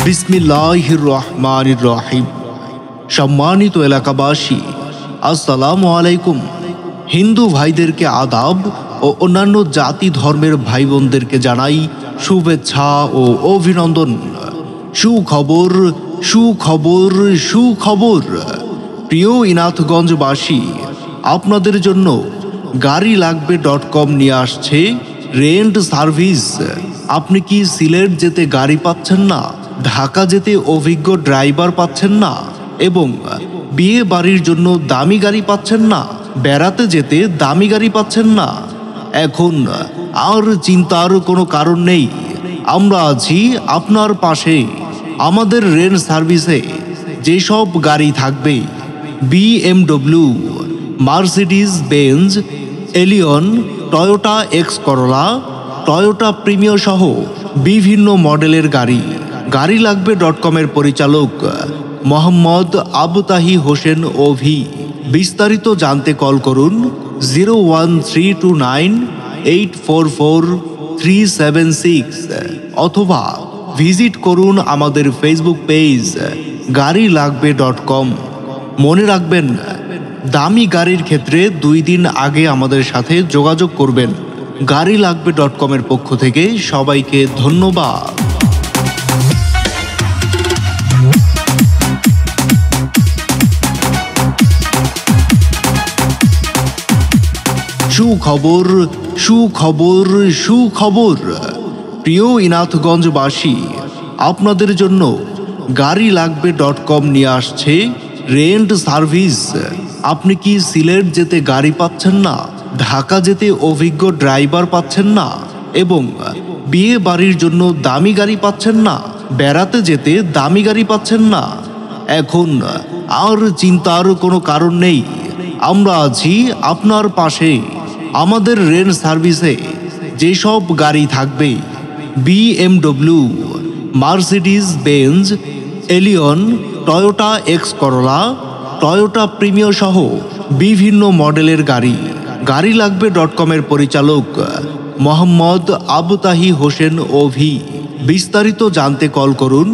বিসমিল্লাহির রহমানির রহিম। সম্মানিত এলাকাবাসী, আসসালামু আলাইকুম। হিন্দু ভাইদেরকে আদাব ও অন্যান্য জাতি ধর্মের ভাই বোনদেরকে জানাই শুভেচ্ছা ও অভিনন্দন। সুখবর সুখবর সুখবর। প্রিয় ইনাথগঞ্জবাসী, আপনাদের জন্য গাড়ি লাগবে .com নিয়ে আসছে রেন্ট সার্ভিস। আপনি কি সিলেট যেতে গাড়ি পাচ্ছেন না, ঢাকা যেতে অভিজ্ঞ ড্রাইভার পাচ্ছেন না, এবং বিয়ে বাড়ির জন্য দামি গাড়ি পাচ্ছেন না, বেড়াতে যেতে দামি গাড়ি পাচ্ছেন না? এখন আর চিন্তার কোনো কারণ নেই। আমরা আছি আপনার পাশে। আমাদের রেন্ট সার্ভিসে যেসব গাড়ি থাকবে BMW, Mercedes Benz, Allion, Toyota X Corolla, Toyota Premio সহ বিভিন্ন মডেলের গাড়ি। গাড়ি লাগবে .com এর পরিচালক মোহাম্মদ আবুতাহি হোসেন OV। বিস্তারিত জানতে কল করুন 01329844376 অথবা ভিজিট করুন আমাদের ফেসবুক পেজ গাড়ি লাগবে .com। মনে রাখবেন, দামি গাড়ির ক্ষেত্রে 2 দিন আগে আমাদের সাথে যোগাযোগ করবেন। গাড়ি লাগবে .com এর পক্ষ থেকে সবাইকে ধন্যবাদ। সুখবর সুখবর সুখবর। প্রিয় ইনাথগঞ্জবাসী, আপনাদের জন্য গাড়ি লাগবে .com নিয়ে আসছে রেন্ট সার্ভিস। আপনি কি সিলেট যেতে গাড়ি পাচ্ছেন না, ঢাকা যেতে অভিজ্ঞ ড্রাইভার পাচ্ছেন না, এবং বিয়ে বাড়ির জন্য দামি গাড়ি পাচ্ছেন না, বেড়াতে যেতে দামি গাড়ি পাচ্ছেন না? এখন আর চিন্তার কোনো কারণ নেই। আমরা আছি আপনার পাশে। আমাদের রেন্ট সার্ভিসে যেসব গাড়ি থাকবে BMW, Mercedes Benz, Allion, Toyota X Corolla, Toyota Premio সহ বিভিন্ন মডেলের গাড়ি। গাড়ি লাগবে .com এর পরিচালক মোহাম্মদ আবুতাহি হোসেন OV। বিস্তারিত জানতে কল করুন